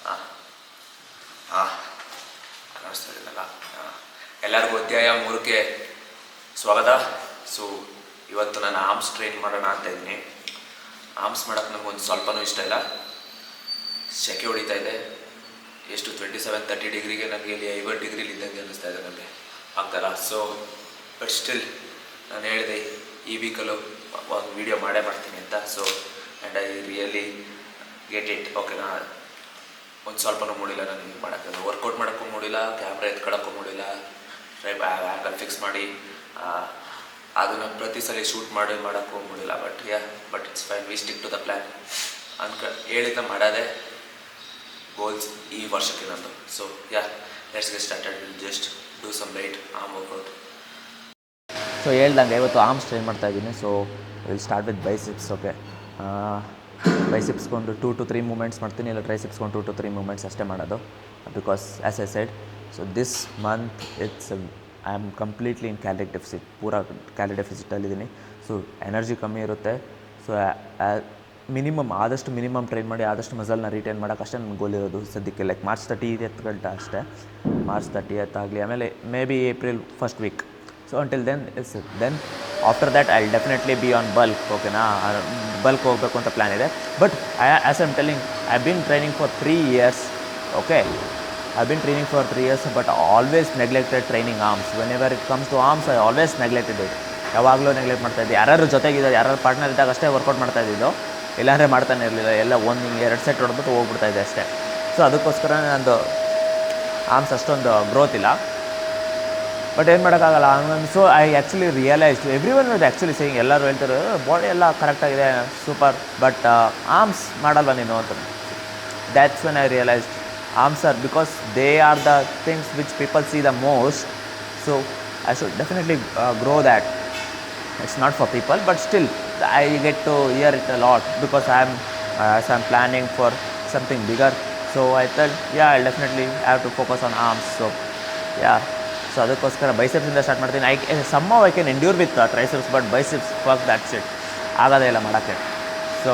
ಹಾಂ ಹಾಂ ಕಾಣಿಸ್ತಾ ಇದ್ದೀನಲ್ಲ. ಎಲ್ಲರಿಗೂ ಅಧ್ಯಾಯ 3ಕ್ಕೆ ಸ್ವಾಗತ. ಸೊ ಇವತ್ತು ನಾನು ಆರ್ಮ್ಸ್ ಟ್ರೈನ್ ಮಾಡೋಣ ಅಂತ ಇದ್ದೀನಿ. ಆರ್ಮ್ಸ್ ಮಾಡೋಕ್ಕೆ ನನಗೊಂದು ಸ್ವಲ್ಪನೂ ಇಷ್ಟ ಇಲ್ಲ. ಸೆಕೆ ಹೊಡಿತಾ ಇದೆ. ಎಷ್ಟು 27-30 ಡಿಗ್ರಿಗೆ ನನಗೆ ಇಲ್ಲಿ 50 ಡಿಗ್ರಿಲಿ ಇದ್ದಂಗೆ ಅನ್ನಿಸ್ತಾ ಇದೆ ನನಗೆ, ಆಗ್ತಾಯಿಲ್ಲ. ಸೊ ಬಟ್ ಸ್ಟಿಲ್ ನಾನು ಹೇಳಿದೆ ಈ ವೀಕಲ್ಲೂ ಒಂದು ವೀಡಿಯೋ ಮಾಡೇ ಮಾಡ್ತೀನಿ ಅಂತ. So and I really get it. ಓಕೆನಾ, ಒಂದು ಸ್ವಲ್ಪನೂ ಮೂಡಿಲ್ಲ ನನಗೆ ಮಾಡೋಕ್ಕೆ. ವರ್ಕೌಟ್ ಮಾಡೋಕ್ಕೂ ಮೂಡಿಲ್ಲ, ಕ್ಯಾಮ್ರಾ ಎತ್ಕೊಳ್ಳೋಕ್ಕೂ ಮೂಡಿಲ್ಲ, ಆ್ಯಂಗಲ್ ಫಿಕ್ಸ್ ಮಾಡಿ ಅದನ್ನು ಪ್ರತಿ ಸಲ ಶೂಟ್ ಮಾಡೋಕ್ಕೂ ಮೂಡಿಲ್ಲ. But it's fine, we stick to the plan ಹೇಳಿದ ಮಾಡೋದೇ ಗೋಲ್ಸ್ ಈ ವರ್ಷಕ್ಕೆ ನಂದು. So let's get started. Will just do some light arm workout. So ಹೇಳ್ದಂಗೆ ಇವತ್ತು ಆರ್ಮ್ಸ್ ಟ್ರೈನ್ ಮಾಡ್ತಾಯಿದ್ದೀನಿ. So will start with biceps. Okay, ಬೈಸಿಪ್ಸ್ಗೊಂದು 2 to 3 ಮೂಮೆಂಟ್ಸ್ ಮಾಡ್ತೀನಿ, ಇಲ್ಲ ಟ್ರೈಸಿಪ್ಸ್ಗೊಂದು 2 to 3 ಮೂಮೆಂಟ್ಸ್ ಅಷ್ಟೇ ಮಾಡೋದು. Because as I said, so this month I am completely in calorie deficit, ಪೂರಾ calorie ಡೆಫಿಸಿಟಲ್ಲಿದ್ದೀನಿ. So energy ಕಮ್ಮಿ ಇರುತ್ತೆ. ಸೊ ಆದಷ್ಟು ಮಿನಿಮಮ್ ಟ್ರೈನ್ ಮಾಡಿ ಆದಷ್ಟು ಮಸಲ್ನ ರಿಟೈನ್ ಮಾಡೋಕೆ ಅಷ್ಟೇ ನನ್ನ ಗೋಲ್ ಇರೋದು ಸದ್ಯಕ್ಕೆ. ಲೈಕ್ March 30th ಗಂಟ ಅಷ್ಟೇ. March 30th ಆಗಲಿ, ಆಮೇಲೆ maybe April first week. So until then after that I will definitely be on bulk. ಓಕೆನಾ, ಬಲ್ಕ್ ಹೋಗಬೇಕು ಅಂತ ಪ್ಲ್ಯಾನ್ ಇದೆ. But as I am telling, I been training for 3 years. Okay, I been training for 3 years, but always neglected training arms. Whenever it comes to arms, I always neglected it. ಯಾವಾಗಲೂ neglect ಮಾಡ್ತಾಯಿದ್ದೆ. ಯಾರು ಜೊತೆಗಿದ್ದಾರೆ, ಯಾರು partner ಇದ್ದಾಗ ಅಷ್ಟೇ workout ಮಾಡ್ತಾಯಿದ್ದು, ಇಲ್ಲಾಂದರೆ ಮಾಡ್ತಾನೆ ಇರಲಿಲ್ಲ. ಎಲ್ಲ 1-2 ಸೆಟ್ ಹೊಡೆದ್ಬಿಟ್ಟು ಹೋಗ್ಬಿಡ್ತಾಯಿದ್ದೆ ಅಷ್ಟೇ. ಸೊ ಅದಕ್ಕೋಸ್ಕರ ನಂದು ಆರ್ಮ್ಸ್ ಅಷ್ಟೊಂದು ಗ್ರೋತ್ ಇಲ್ಲ. ಬಟ್ ಏನು ಮಾಡೋಕ್ಕಾಗಲ್ಲ. So I actually realised, everyone is actually saying, ಎಲ್ಲರೂ ಹೇಳ್ತಾರೆ ಬಾಡಿ ಎಲ್ಲ ಕರೆಕ್ಟಾಗಿದೆ, ಸೂಪರ್, ಬಟ್ ಆರ್ಮ್ಸ್ ಮಾಡಲ್ವ ನೀನು ಅಂತ. That's when I realised arms are, because they are the things which people see the most. So I should definitely grow that. It's not for people, but still I get to hear it a lot because as I'm planning for something bigger. So I thought, I'll definitely have to focus on arms. So so ಅದಕ್ಕೋಸ್ಕರ ಬೈಸೆಪ್ಸಿಂದ start ಮಾಡ್ತೀನಿ. somehow I can endure with triceps, but biceps, fuck that shit, ಆಗೋದೇ ಇಲ್ಲ ಮಾಡೋಕ್ಕೆ. So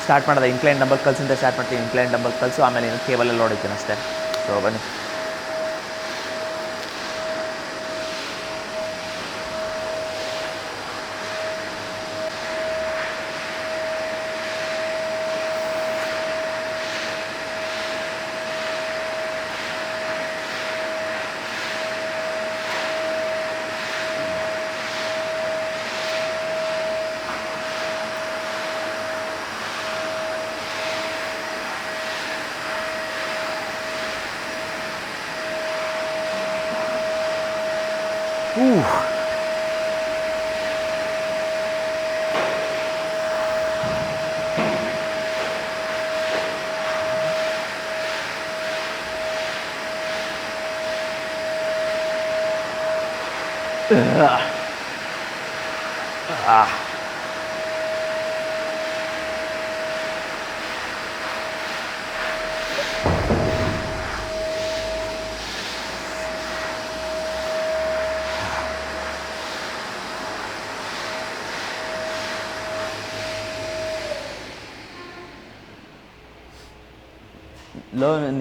start ಮಾಡಿದೆ incline dumbbell ಕಲ್ಸಿಂದ start ಮಾಡ್ತೀನಿ. Incline dumbbell ಕಲ್ಸು, ಆಮೇಲೆ ಇನ್ನು ಕೇಬಲಲ್ಲಿ ಹೊಡಿತೀನಿ ಅಷ್ಟೇ. ಸೊ ಬನ್ನಿ.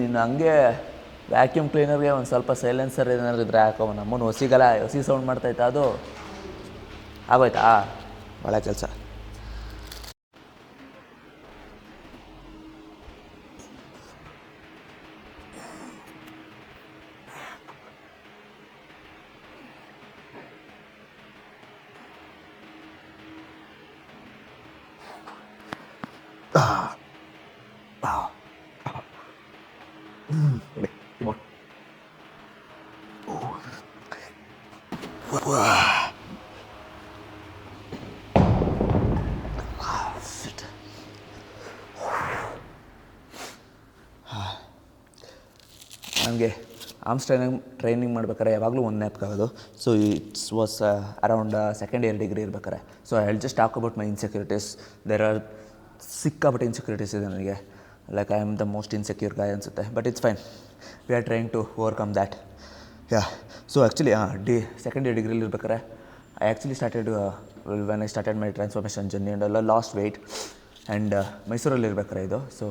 ನೀನು ಹಂಗೆ ವ್ಯಾಕ್ಯೂಮ್ ಕ್ಲೀನರ್ಗೆ ಒಂದು ಸ್ವಲ್ಪ ಸೈಲೆನ್ಸರ್ ಏನಾದ್ರು ಇದ್ದರೆ ಹಾಕೋ. ನಮ್ಮನ್ನು ಹೊಸಿ ಸೌಂಡ್ ಮಾಡ್ತಾಯಿತ್ತು, ಅದು ಆಗೋಯ್ತಾ? ಭಾಳ ಕೆಲಸ. ನನಗೆ ಆರ್ಮ್ಸ್ ಟ್ರೈನಿಂಗ್ ಮಾಡ್ಬೇಕಾದ್ರೆ ಯಾವಾಗಲೂ ಒಂದು ಜ್ಞಾಪಕ. So it's was around second year degree ಇರ್ಬೇಕಾರೆ. So I will just talk about my insecurities. There are ಸಿಕ್ಕಾಪಟ್ಟೆ ಇನ್ಸೆಕ್ಯೂರಿಟೀಸ್ ಇದೆ ನನಗೆ. Like I am the most insecure guy ಅನಿಸುತ್ತೆ. But it's fine, we are trying to overcome that. So actually second year ಡಿಗ್ರಿಲಿ ಇರ್ಬೇಕಾರೆ I actually started when I started my transformation journey and ಎಲ್ಲ lost weight. And ಮೈಸೂರಲ್ಲಿ ಇರ್ಬೇಕಾರೆ ಇದು. So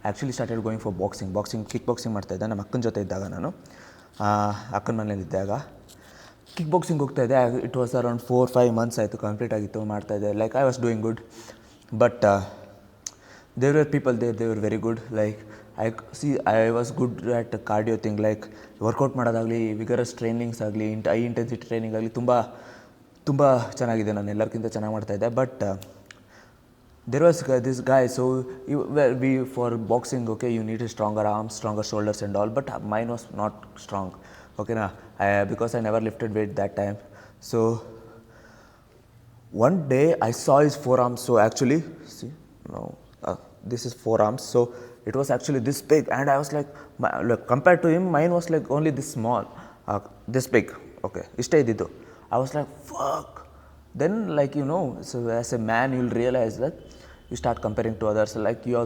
actually started going for boxing kick boxing ಮಾಡ್ತಾಯಿದ್ದೆ ನಮ್ಮ ಅಕ್ಕನ ಜೊತೆ ಇದ್ದಾಗ. ನಾನು ಅಕ್ಕನ ಮನೇಲಿದ್ದಾಗ ಕಿಕ್ ಬಾಕ್ಸಿಂಗ್ ಹೋಗ್ತಾಯಿದ್ದೆ. ಇಟ್ ವಾಸ್ ಅರೌಂಡ್ 4-5 ಮಂತ್ಸ್ ಆಯಿತು, ಕಂಪ್ಲೀಟ್ ಆಗಿತ್ತು, ಮಾಡ್ತಾಯಿದ್ದೆ. Like I was doing good, but there were people there, they were very good. Like I was good at cardio thing, like workout ಮಾಡೋದಾಗಲಿ, ವಿಗರಸ್ ಟ್ರೈನಿಂಗ್ಸ್ ಆಗಲಿ, high intensity training ಆಗಲಿ ತುಂಬ ಚೆನ್ನಾಗಿದೆ. ನಾನು ಎಲ್ಲರಿಗಿಂತ ಚೆನ್ನಾಗಿ ಮಾಡ್ತಾಯಿದ್ದೆ. But there was this guy, so for boxing, okay, you need a stronger arms, stronger shoulders and all, but mine was not strong, okay na, because I never lifted weight that time. So one day I saw his forearms. So actually, see, no, this is forearms, so it was actually this big, and I was like compared to him, mine was like only this small, this big, okay, ishte ididu. I was like, fuck. Then, like, so as a man, you'll realize that you start comparing to others, like you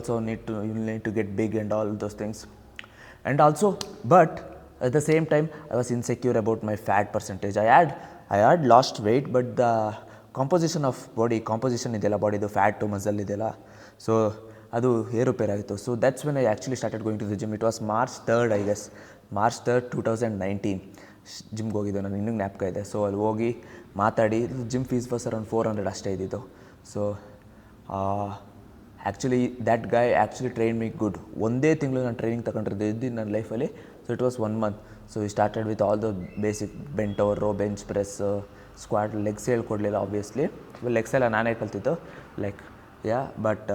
need to get big and all those things. And also, but at the same time, I was insecure about my fat percentage. I had lost weight, but the composition of body ಇದೆಯಲ್ಲ, ಬಾಡಿದು fat muscle ಇದೆಯಲ್ಲ, so ಅದು ಏರುಪೇರಾಯಿತು. So that's when I actually started going to the gym. It was March 3rd, I guess, March 3rd, 2019 ಜಿಮ್ಗೆ ಹೋಗಿದ್ದು. ನಾನು ಇನ್ನೂ ಜ್ಞಾಪಕ ಇದೆ. ಸೊ ಅಲ್ಲಿ ಹೋಗಿ ಮಾತಾಡಿ, ಜಿಮ್ ಫೀಸ್ ವಾಸ್ ಅರೌಂಡ್ 400 ಅಷ್ಟೇ ಇದ್ದಿದ್ದು. So actually that guy actually train me good. ಒಂದೇ ತಿಂಗಳು ನಾನು ಟ್ರೈನಿಂಗ್ ತಗೊಂಡಿದ್ದು ನನ್ನ ಲೈಫಲ್ಲಿ. So it was 1 month. So we started with all the basic bent over, row, bench press, squat. Legs ಹೇಳ್ಕೊಡ್ಲಿಲ್ಲ obviously, legs ಎಲ್ಲ ನಾನೇ ಕಲ್ತಿದ್ದು, like but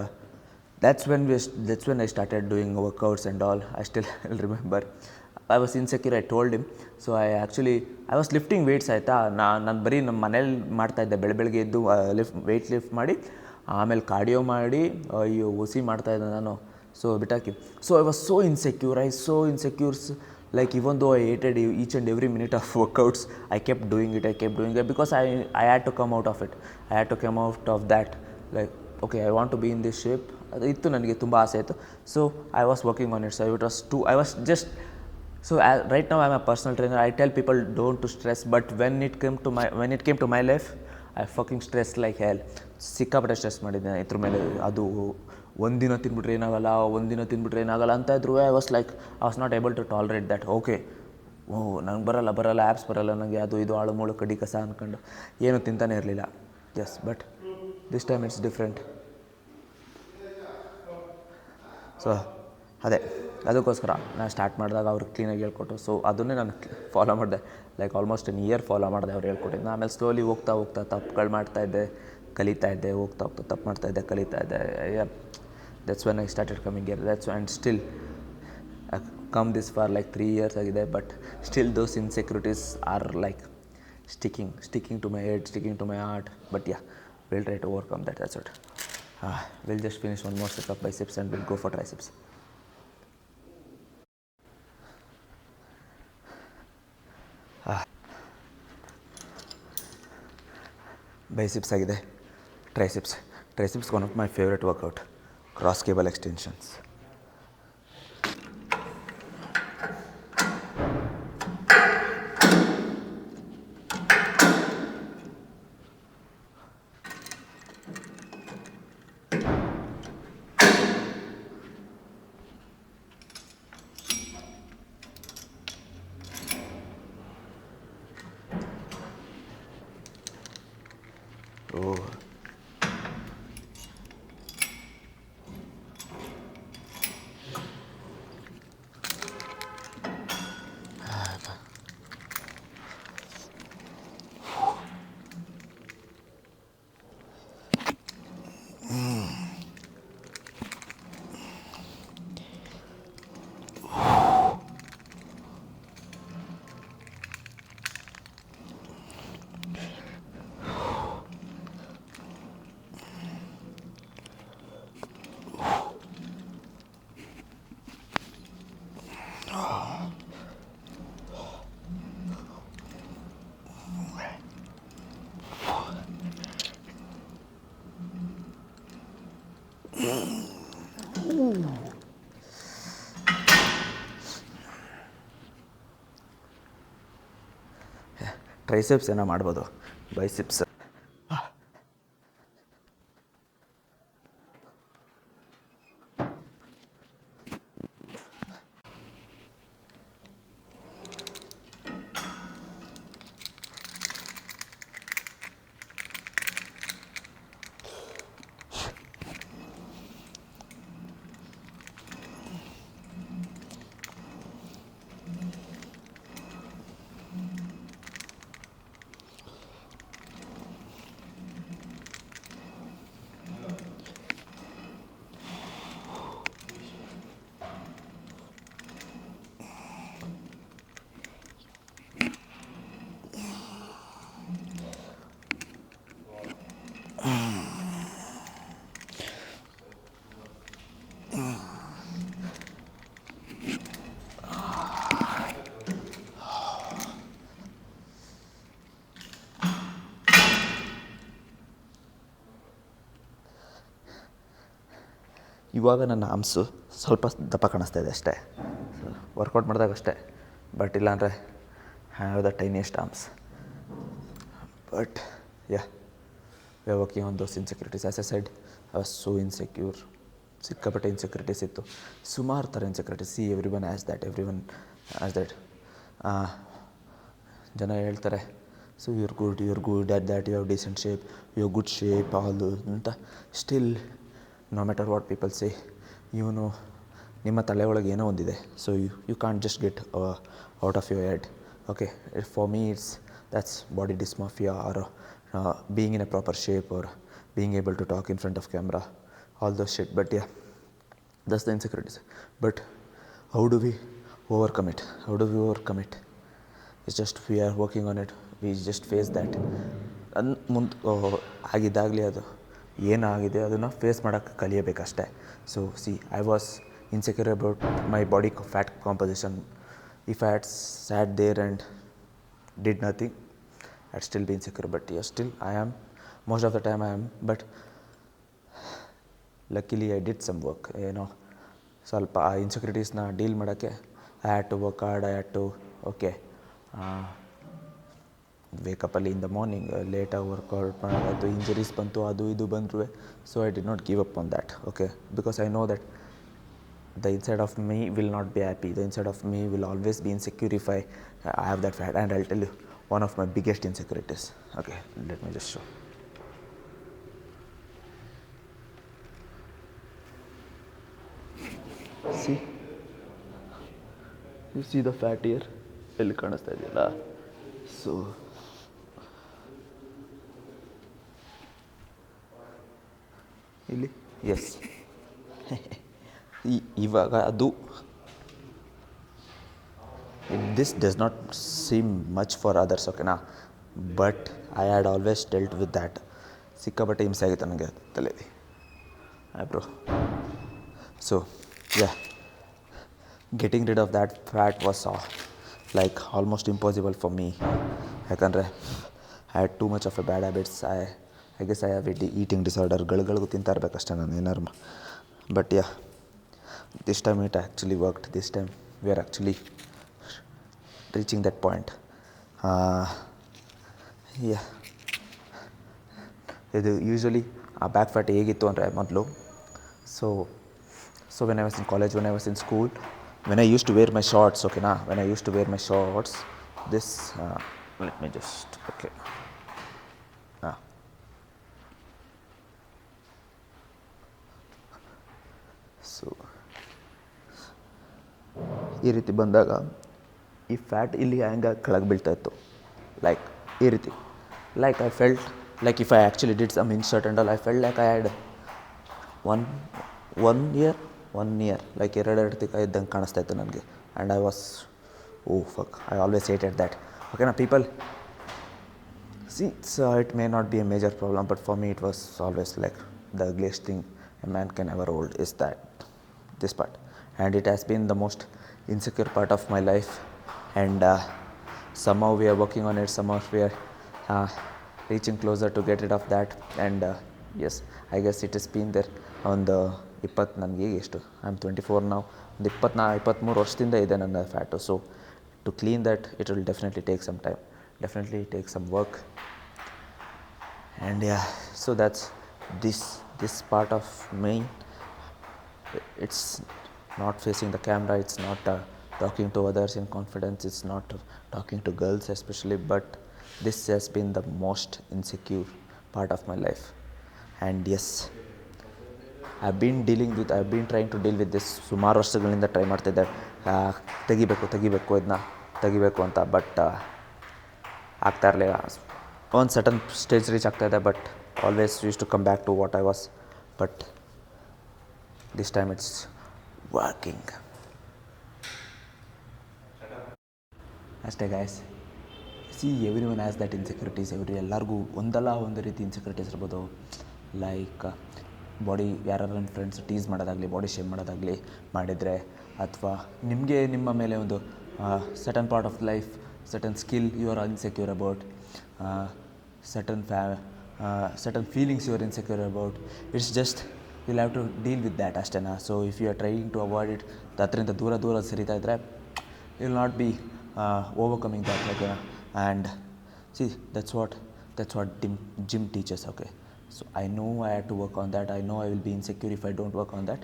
that's when I started doing workouts and all. I still remember I was insecure, I told him. So I was lifting weights, ಆಯಿತಾ. ನಾನು ಬರೀ ನಮ್ಮ ಮನೇಲಿ ಮಾಡ್ತಾಯಿದ್ದೆ. ಬೆಳಗ್ಗೆ ಎದ್ದು ವೆಯ್ಟ್ ಲಿಫ್ಟ್ ಮಾಡಿ, ಆಮೇಲೆ ಕಾರ್ಡಿಯೋ ಮಾಡಿ, ಅಯ್ಯೋ ಒಸಿ ಮಾಡ್ತಾಯಿದ್ದೆ ನಾನು. ಸೊ ಬಿಟ್ಟಾಕಿ. So I was so insecure, like even though I hated each and every minute of workouts, I kept doing it because I had to come out of it. I had to come out of that, like, okay, I want to be in this shape. ಅದು ಇತ್ತು, ನನಗೆ ತುಂಬ ಆಸೆ ಇತ್ತು. So I was working on it. So it was I was just, so right now I'm a personal trainer. I tell people don't to stress, but when it came to my life, I fucking stressed like hell. ಸಿಕ್ಕಾಪಟ್ಟೆ stress ಮಾಡಿದ್ದೆ ಇದ್ರ ಮೇಲೆ. ಅದು ಒಂದಿನ ತಿಂದ್ಬಿಟ್ರೆ ಏನಾಗಲ್ಲ ಅಂತ ಇದ್ರು. I was not able to tolerate that. Okay, ನಂಗೆ ಬರಲ್ಲ ಆ್ಯಪ್ಸ್ ಬರಲ್ಲ ನನಗೆ, ಅದು ಇದು ಆಳು ಮೂಳು ಕಡ್ಡಿ ಕಸ ಅಂದ್ಕೊಂಡು ಏನೂ ತಿಂತಾನೆ ಇರಲಿಲ್ಲ. Yes, but this time it's different. So ಅದೇ, ಅದಕ್ಕೋಸ್ಕರ ನಾನು ಸ್ಟಾರ್ಟ್ ಮಾಡಿದಾಗ ಅವ್ರು ಕ್ಲೀನಾಗಿ ಹೇಳ್ಕೊಟ್ಟು, ಸೊ ಅದನ್ನೇ ನಾನು ಫಾಲೋ ಮಾಡಿದೆ. ಲೈಕ್ ಆಲ್ಮೋಸ್ಟ್ 1 year ಫಾಲೋ ಮಾಡಿದೆ ಅವ್ರು ಹೇಳ್ಕೊಟ್ಟಿದ್ದು. ಆಮೇಲೆ ಸ್ಲೋಲಿ ಹೋಗ್ತಾ ತಪ್ಪುಗಳು ಮಾಡ್ತಾಯಿದ್ದೆ, ಕಲಿತಾಯಿದ್ದೆ, ಹೋಗ್ತಾ ತಪ್ಪು ಮಾಡ್ತಾಯಿದ್ದೆ, ಕಲಿತಾಯಿದ್ದೆ. That's when I started coming here. And still come this for like 3 years ಆಗಿದೆ. But still those insecurities are like sticking to my head, sticking to my heart. But yeah, we'll try to overcome that. That's it. We'll just finish one more set of biceps and we'll go for triceps. Biceps ಆಗಿದೆ. Triceps one of my favourite workout. Cross cable extensions. Triceps ಏನೋ ಮಾಡ್ಬೋದು, biceps ಇವಾಗ ನನ್ನ arms ಸ್ವಲ್ಪ ದಪ್ಪ ಕಾಣಿಸ್ತಾ ಇದೆ ಅಷ್ಟೇ, ವರ್ಕೌಟ್ ಮಾಡಿದಾಗ ಅಷ್ಟೇ. ಬಟ್ ಇಲ್ಲಾಂದರೆ have the tiniest arms. But yeah, we are working on those insecurities. As a side I was so insecure. ಸಿಕ್ಕಾಪಟ್ಟೆ ಇನ್ಸೆಕ್ಯೂರಿಟೀಸ್ ಇತ್ತು, ಸುಮಾರು ಥರ insecurities. See every one as that, ಜನ ಹೇಳ್ತಾರೆ, so you're good at that, you have decent shape, you good shape all ಅಂತ. Still no matter what people say, ಇವನು ನಿಮ್ಮ ತಲೆ ಒಳಗೆ ಏನೋ ಒಂದಿದೆ. So you can't just get out of your head. Okay, for me that's body dysmorphia, or being in a proper shape, or being able to talk in front of camera, all those shit. But yeah, that's the insecurities. But how do we overcome it? It's just we are working on it. We just face that. ಆಗಿದ್ದಾಗಲಿ ಅದು ಏನಾಗಿದೆ ಅದನ್ನು face ಮಾಡೋಕ್ಕೆ ಕಲಿಯಬೇಕಷ್ಟೆ. So see, I was insecure about my body fat composition. If I had sat there and did nothing, I'd still be insecure. But yeah, still I am, most of the time I am. But luckily I did some work, ಸ್ವಲ್ಪ ಆ ಇನ್ಸೆಕ್ಯೂರಿಟೀಸ್ನ deal ಮಾಡೋಕ್ಕೆ I had to work hard. I had to ವೇಕಪ್ಪಲ್ಲಿ in the morning ಲೇಟಾಗಿ workout ಮಾಡೋದು, injuries ಬಂತು, ಅದು ಇದು ಬಂದರೂ. So I did not give up on that. Okay, because I know that the inside of me will not be happy. The inside of me will always be insecure if I have that fat. And I'll tell you one of my biggest insecurities. Okay, let me just show. See, you see the fat here? ಎಲ್ಲಿ ಕಾಣಿಸ್ತಾ ಇದೆಯಲ್ಲ? So ಇಲ್ಲಿ ಎಸ್ ಇವಾಗ ಅದು this does not seem much for others, ಓಕೆನಾ? But I had always dealt with that. ಸಿಕ್ಕಾಪಟ್ಟೆ ಹಿಂಸೆ ಆಗಿತ್ತು ನನಗೆ ತಲೆಯಲ್ಲಿ, bro. So yeah, getting rid of that fat was like almost impossible for me. ಯಾಕಂದರೆ I had too much of a bad habits. I guess I have eating disorder. ಗಳಿಗೂ ತಿಂತಾ ಇರಬೇಕಷ್ಟೇ ನಾನು ಏನಾರು. But yeah, this time it actually worked. This time we are actually reaching that point. Yeah, ಇದು usually ಆ back fat ಹೇಗಿತ್ತು ಅಂದರೆ ಮೊದಲು, so when I was in college, when I was in school, when I used to wear my shorts, okay, when I used to wear my shorts, this let me just, okay, so ಈ ರೀತಿ ಬಂದಾಗ ಈ fat ಇಲ್ಲಿ ಹ್ಯಾಂಗಾಗಿ ಕೆಳಗೆ ಬೀಳ್ತಾಯಿತ್ತು, like ಈ ರೀತಿ. Like I felt like if I actually did some insert and all, I felt like I had one year like ಎರಡು ತಿಕ್ಕ ಇದ್ದಂಗೆ ಕಾಣಿಸ್ತಾಯಿತ್ತು ನನಗೆ. And I was fuck, I always hated that. ಓಕೆನಾ people? See, it may not be a major problem, but for me it was always like the ugliest thing a man can ever hold is this part. And it has been the most insecure part of my life. And somehow we are working on it. Somehow we are reaching closer to get rid of that. And yes, I guess it has been there on the 20, ನನಗೆ ಎಷ್ಟು, I am 24 now. ಒಂದು 23 ವರ್ಷದಿಂದ ಇದೆ ನನ್ನ fat. So to clean that it will definitely take some time, definitely take some work. And yeah, so that's this part of me. It's not facing the camera, it's not talking to others in confidence, it's not talking to girls especially, but this has been the most insecure part of my life. And yes, I've been trying to deal with this ಸುಮಾರು ವರ್ಷಗಳಿಂದ try ಮಾಡ್ತಿದ್ದೆ, ಇದನ್ನ ತೆಗಿಬೇಕು ಅಂತ. But ಆಗ್ತಾ ಇರಲಿಲ್ಲ. ಒಂದು certain stage reach ಆಗ್ತಾಯಿದೆ, but always use to come back to what I was. But this time it's working. ಅಷ್ಟೇ guys. See, every one has that insecurities. ಎಲ್ಲರಿಗೂ ಒಂದಲ್ಲ ಒಂದು ರೀತಿ ಇನ್ಸೆಕ್ಯೂರಿಟೀಸ್ ಇರ್ಬೋದು. ಲೈಕ್ ಬಾಡಿ, ಯಾರು ನನ್ನ ಫ್ರೆಂಡ್ಸ್ ಟೀಸ್ ಮಾಡೋದಾಗಲಿ, ಬಾಡಿ ಶೇಮ್ ಮಾಡೋದಾಗಲಿ ಮಾಡಿದರೆ, ಅಥವಾ ನಿಮಗೆ ನಿಮ್ಮ ಮೇಲೆ ಒಂದು certain part of life, certain skill you are insecure about, certain feelings you are insecure about. It's just you'll have to deal with that ಅಷ್ಟೇನಾ. So if you are trying to avoid it, ಅದರಿಂದ ದೂರ ದೂರ ಸರಿತಾ ಇದ್ದರೆ you will not be overcoming that, ಓಕೆನಾ. And see that's what gym teaches, okay. So I know I had to work on that. I know I will be insecure if I don't work on that.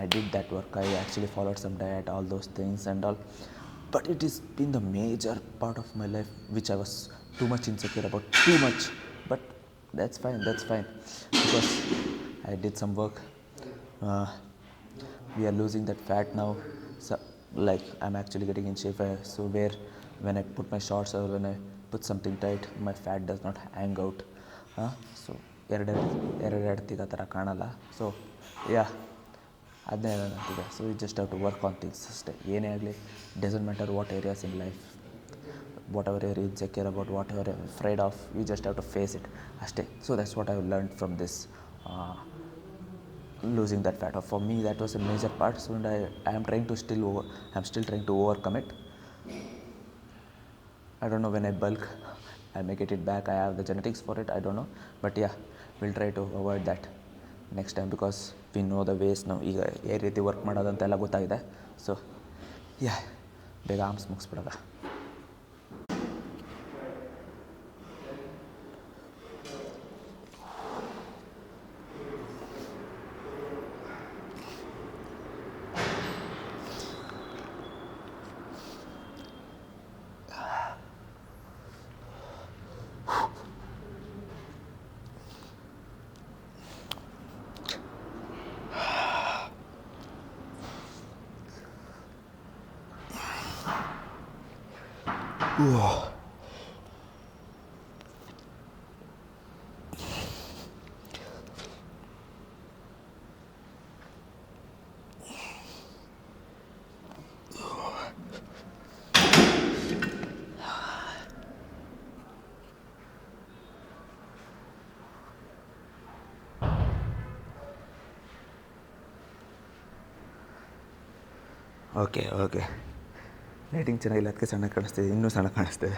I did that work. I actually followed some diet, all those things and all. But it has been the major part of my life which I was too much insecure about, too much. But that's fine, because I did some work. Uh, we are losing that fat now. So, like, I'm actually getting in shape. So where when I put my shorts or when I put something tight, my fat does not hang out. So ಎರಡು ತಿಗ ಥರ ಕಾಣಲ್ಲ. So yeah ಅದನ್ನೇ ಹೇಳೋಣಂತಿದೆ. So you just have to work on things ಅಷ್ಟೇ. ಏನೇ ಆಗಲಿ, doesn't matter what areas in life, whatever your insecure about, whatever afraid of, you just have to face it ಅಷ್ಟೇ. So that's what I have learned from this losing that fat. For me that was a major part. So and I'm still trying to overcome it. I don't know when I bulk I may get it back. I have the genetics for it, I don't know. But yeah, we'll try to avoid that next time because we know the ways now. ಈಗ ಯಾವ ರೀತಿ work ಮಾಡೋದಂತೆಲ್ಲ ಗೊತ್ತಾಗಿದೆ. So yeah, ಬೇಗ arms ಮುಗಿಸ್ಬಿಡೋದ. Okay lighting ಚೆನ್ನಾಗಿಲ್ಲ, ಅದಕ್ಕೆ ಸಣ್ಣ ಕಾಣಿಸ್ತಿದೆ, ಇನ್ನೂ ಸಣ್ಣ ಕಾಣಿಸ್ತಿದೆ.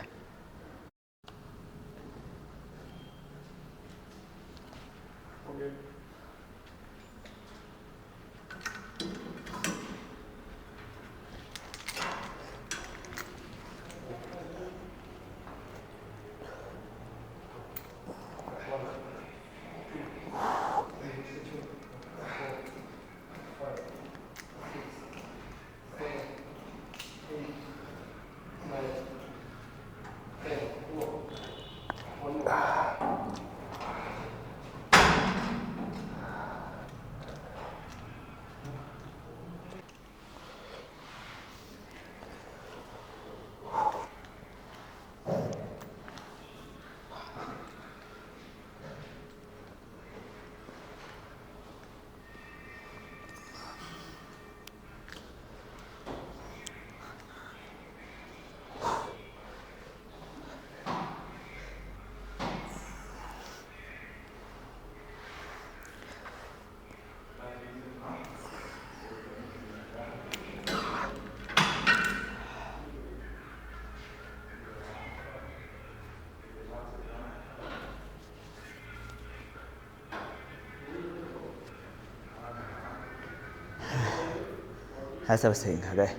As I was saying, okay,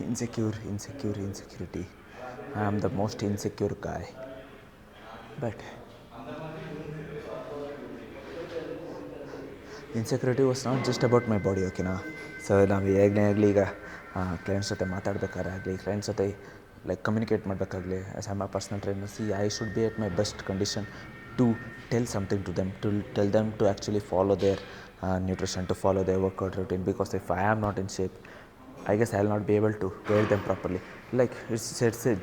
insecurity. I am the most insecure guy. But insecurity was not just about my body, ಓಕೆನಾ. ಸೊ ನಾವು ಹೇಗೇ ಆಗಲಿ, ಈಗ ಕ್ಲೈಂಟ್ಸ್ ಜೊತೆ ಮಾತಾಡಬೇಕಾದ್ರೆ ಆಗಲಿ, ಕ್ಲೈಂಟ್ಸ್ ಜೊತೆ ಲೈಕ್ ಕಮ್ಯುನಿಕೇಟ್ ಮಾಡಬೇಕಾಗಲಿ, as I am a personal trainer, I should be at my best condition to tell something to them, to tell them to actually follow their nutrition, to follow their workout routine. Because if I am not in shape, I guess I'll not be able to guide them properly. Like it's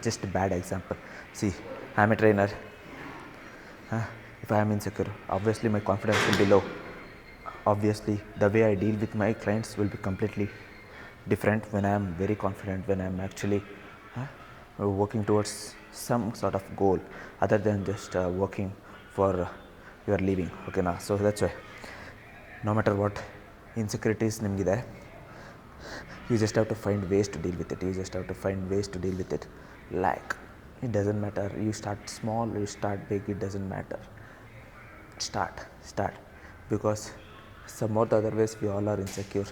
just a bad example. See, I'm a trainer. If I am insecure, obviously my confidence will be low. Obviously the way I deal with my clients will be completely different when I am very confident, when I am actually working towards some sort of goal other than just working for your living, okay na. So that's why no matter what insecurities ನಿಮಗಿದೆ, you just have to find ways to deal with it. Like it doesn't matter, you start small, you start big, it doesn't matter. Start. because some or the other ways we all are insecure.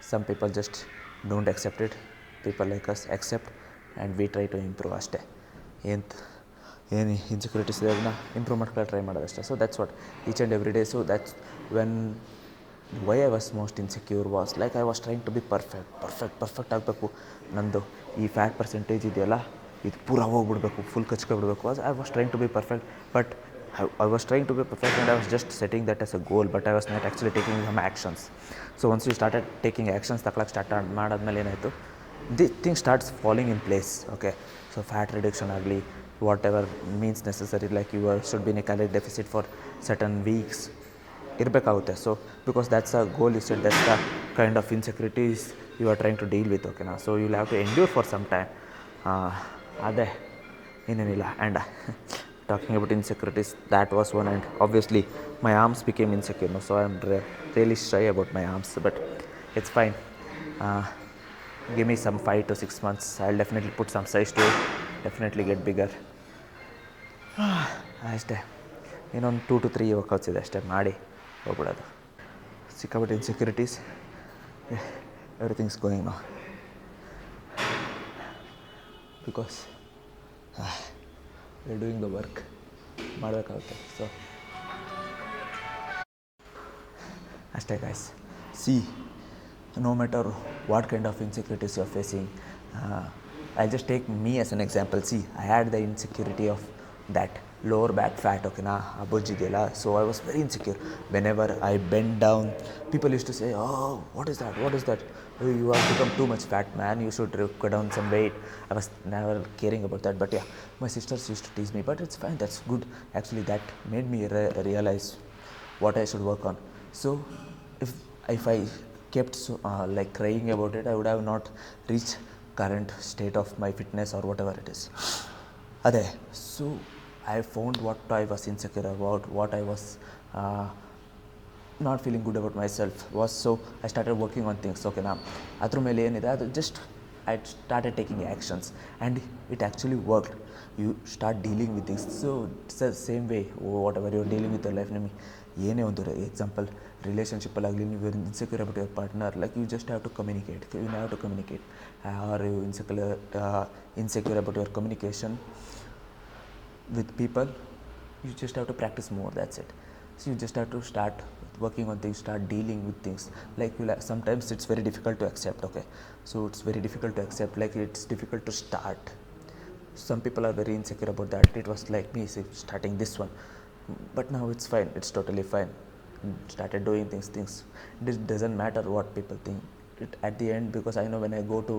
Some people just don't accept it, people like us accept, and we try to improve ಅಷ್ಟೇ. ಏನು insecurities ಇದೆ ಅದನ್ನ improve ಮಾಡ್ಕೊಳ್ಳೋ try ಮಾಡೋದಷ್ಟೇ. So that's what each and every day. So that's when why I was most insecure was like I was trying to be perfect ಆಗಬೇಕು. ನಂದು ಈ fat percentage ಇದೆಯಲ್ಲ ಇದು ಪೂರ ಹೋಗ್ಬಿಡ್ಬೇಕು, ಫುಲ್ ಕಚ್ಕೊಬಿಡ್ಬೇಕು. I was trying to be perfect, but I was trying to be perfect and I was just setting that as a goal, but I was not actually taking some actions. So once you started taking actions, ತಗೊಳಕ್ಕೆ start ಮಾಡಾದ್ಮೇಲೆ ಏನಾಯಿತು, the thing starts falling in place. Okay, so fat reduction ಆಗಲಿ, whatever means necessary, like you should be in a calorie deficit for certain weeks ಇರಬೇಕಾಗುತ್ತೆ. So because that's a goal you set, that's the kind of insecurities you are trying to deal with. ಓಕೆನಾ, so you will have to endure for some time. ಅದೇ ಏನೇನಿಲ್ಲ. And talking about insecurities, that was one. And obviously my arms became insecure, no? So I'm really shy about my arms, but it's fine. Give me some 5 to 6 months, I'll definitely put some size to it, definitely get bigger. ಅಷ್ಟೇ, ಇನ್ನೊಂದು 2 to 3 workouts ಇದೆ ಅಷ್ಟೇ, ಮಾಡಿ ಹೋಗ್ಬಿಡೋದು. ಸಿಕ್ಕಾಬಿಟ್ಟು insecurities, everything's going now because we're doing the work, ಮಾಡಬೇಕಾಗುತ್ತೆ. So ಅಷ್ಟೇ guys. See, no matter what kind of insecurities you are facing, I'll just take me as an example. See, I had the insecurity of that lower back fat, okay na, abujidela. So I was very insecure. Whenever I bend down, people used to say, oh, what is that, oh, you have become too much fat, man, you should cut down some weight. I was never caring about that, but yeah, my sisters used to tease me, but it's fine, that's good. Actually that made me realize what I should work on. So if I kept like crying about it, I would have not reached current state of my fitness or whatever it is. Adhe, so I found what I was insecure about, what I was not feeling good about myself was. So I started working on things. Okay, now ಅದ್ರ ಮೇಲೆ ಏನಿದೆ ಅದು just I started taking actions and it actually worked. You start dealing with things. So it's the same way whatever you're dealing with your life. ನಿಮಗೆ ಏನೇ ಒಂದು example ರಿಲೇಷನ್ಶಿಪ್ಪಲ್ಲಾಗಲಿ, ನೀವು insecure about your partner, like you just have to communicate. Are you insecure about your communication with people, you just have to practice more, that's it. So you just have to start working on things, start dealing with things. Like sometimes it's very difficult to accept, okay, so it's very difficult to accept, like it's difficult to start. Some people are very insecure about that. It was like me starting this one, but now it's fine, it's totally fine. Started doing things. It doesn't matter what people think it at the end, because I know when I go to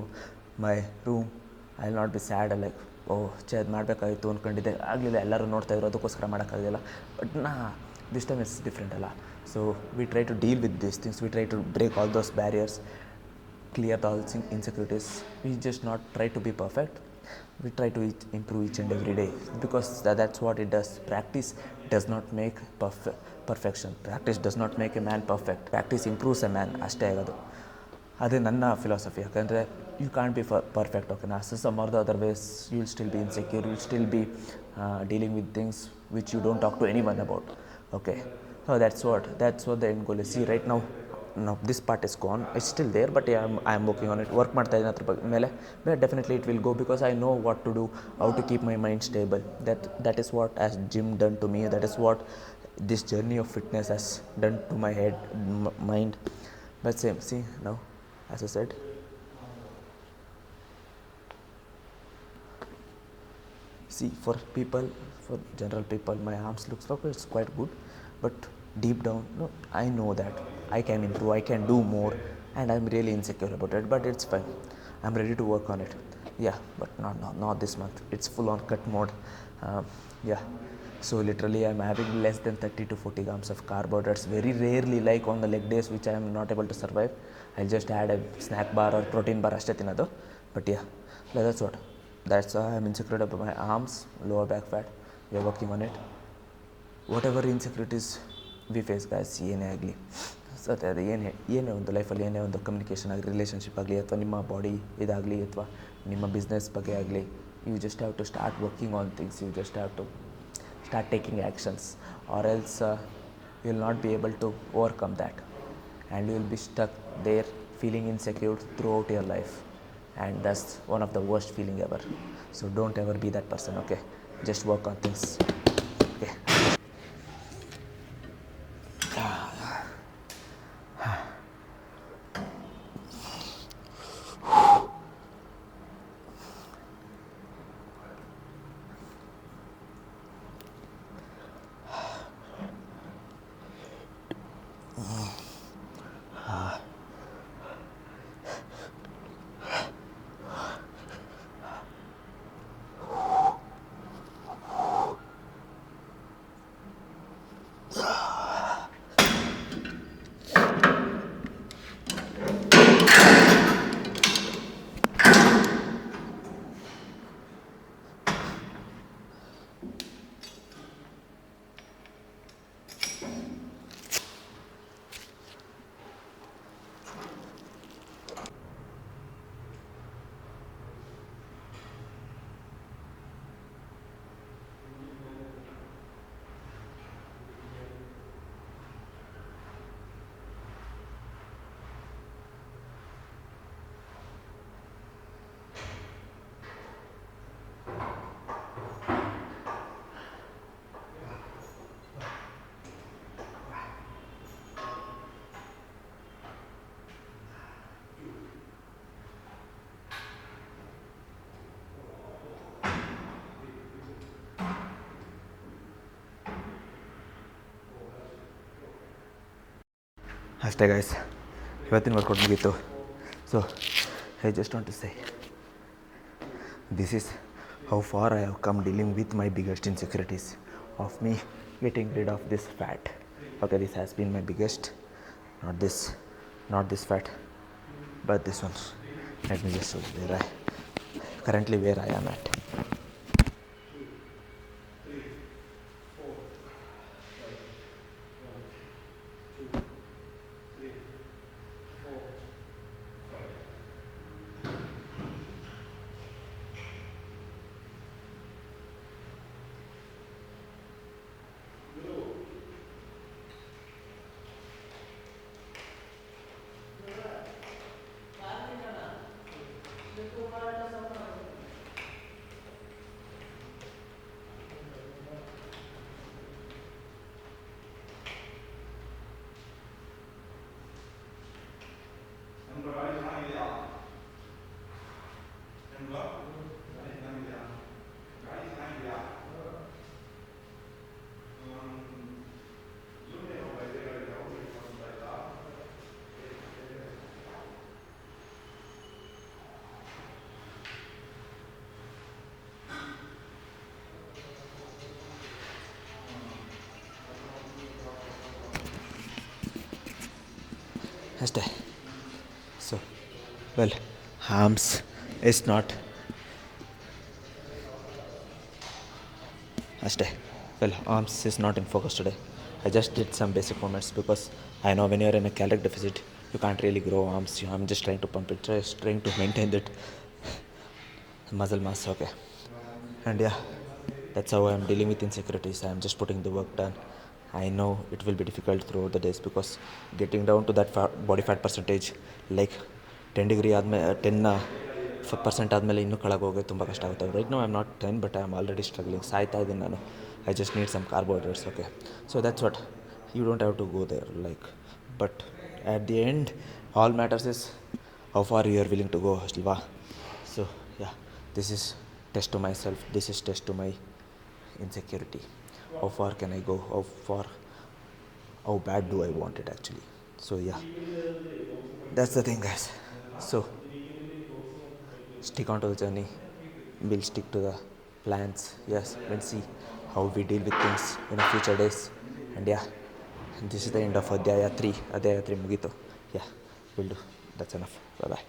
my room I'll not be sad like, oh ಅದು ಮಾಡಬೇಕಾಗಿತ್ತು ಅಂದ್ಕೊಂಡಿದ್ದೆ, ಆಗಲಿಲ್ಲ, ಎಲ್ಲರೂ ನೋಡ್ತಾಯಿದ್ರು, ಅದಕ್ಕೋಸ್ಕರ ಮಾಡೋಕ್ಕಾಗಲಿಲ್ಲ. But this time it's different ಅಲ್ಲ. So we try to deal with these things, we try to break all those barriers, clear all insecurities. We just not try to be perfect, we try to improve each and every day, because that's what it does. Practice does not make perfection. Practice does not make a man perfect. Practice improves a man. ಅಷ್ಟೇ ಆಗೋದು. ಅದೇ ನನ್ನ philosophy. ಯಾಕಂದರೆ you can't be perfect, ಓಕೆನಾ. So some are the other ways you will still be insecure, you will still be dealing with things which you don't talk to anyone about. Okay, that's what the end goal is. See, right now this part is gone, it's still there, but yeah, I am working on it, work ಮಾಡ್ತಾ ಇದ್ದೀನಿ ಅದ್ರ ಮೇಲೆ. but definitely it will go, because I know what to do, how to keep my mind stable. That is what has gym done to me, that is what this journey of fitness has done to my head, mind. But same, see now, as I said, see, for general people, my arms looks like it's quite good, but deep down, no, I know that I can improve, I can do more, and I'm really insecure about it. But it's fine, I'm ready to work on it. Yeah, but not this month, it's full on cut mode. Yeah, so literally I'm having less than 30 to 40 grams of carbohydrates. Very rarely, like on the leg days which I am not able to survive, I'll just add a snack bar or protein bar ಅಷ್ಟೇ ತಿನ್ನೋದು. But yeah, that's why I'm insecure about my arms, lower back fat. We are working on it. Whatever insecurities we face, guys, ಏನೇ ಆಗಲಿ, so ಅದು ಏನೇ ಒಂದು ಲೈಫಲ್ಲಿ ಏನೇ ಒಂದು ಕಮ್ಯುನಿಕೇಷನ್ ಆಗಲಿ, ರಿಲೇಷನ್ಶಿಪ್ ಆಗಲಿ, ಅಥವಾ ನಿಮ್ಮ ಬಾಡಿ ಇದಾಗಲಿ, ಅಥವಾ ನಿಮ್ಮ ಬಿಸ್ನೆಸ್ ಬಗ್ಗೆ ಆಗಲಿ, you just have to start working on things. You just have to start taking actions, or else you will not be able to overcome that, and you will be stuck there feeling insecure throughout your life, and that's one of the worst feeling ever. So don't ever be that person, okay? Just work on things, okay? ಅಷ್ಟೇ guys, ಇವತ್ತಿನ workout ಮುಗೀತು. So I just want to say this is how far I have come dealing with my biggest insecurities of me getting rid of this fat. Okay, this has been my biggest, not this fat, but this one. Let me just show you currently where I am at. ಅಷ್ಟೇ. So well, arms is not ಅಷ್ಟೇ. Well, arms is not in focus today. I just did some basic movements because I know when you're in a caloric deficit, you can't really grow arms. I'm just trying to pump it, just trying to maintain that muscle mass, okay? And yeah, that's how I'm dealing with insecurities. I'm just putting the work done. I know it will be difficult throughout the days because getting down to that body fat percentage, like 10 degree ಆದಮೇಲೆ 10% ಆದಮೇಲೆ ಇನ್ನೂ ಕೆಳಗೆ ಹೋಗೋದು ತುಂಬ ಕಷ್ಟ ಆಗುತ್ತೆ. Right no I am not 10, but I am already struggling, ಸಾಯ್ತಾ ಇದ್ದೀನಿ ನಾನು. I just need some carbohydrates, okay? So that's what, you don't have to go there, like, but at the end all matters is how far you are willing to go, ಅಲ್ವಾ? So yeah, this is test to myself, this is test to my insecurity. How far can I go, how bad do I want it actually? So yeah, that's the thing, guys. So stick on to the journey, we'll stick to the plans. Yes, we'll see how we deal with things in the future days. And yeah, this is the end of Adhyaya 3 ಮುಗೀತು. Yeah, we'll do, that's enough. Bye bye.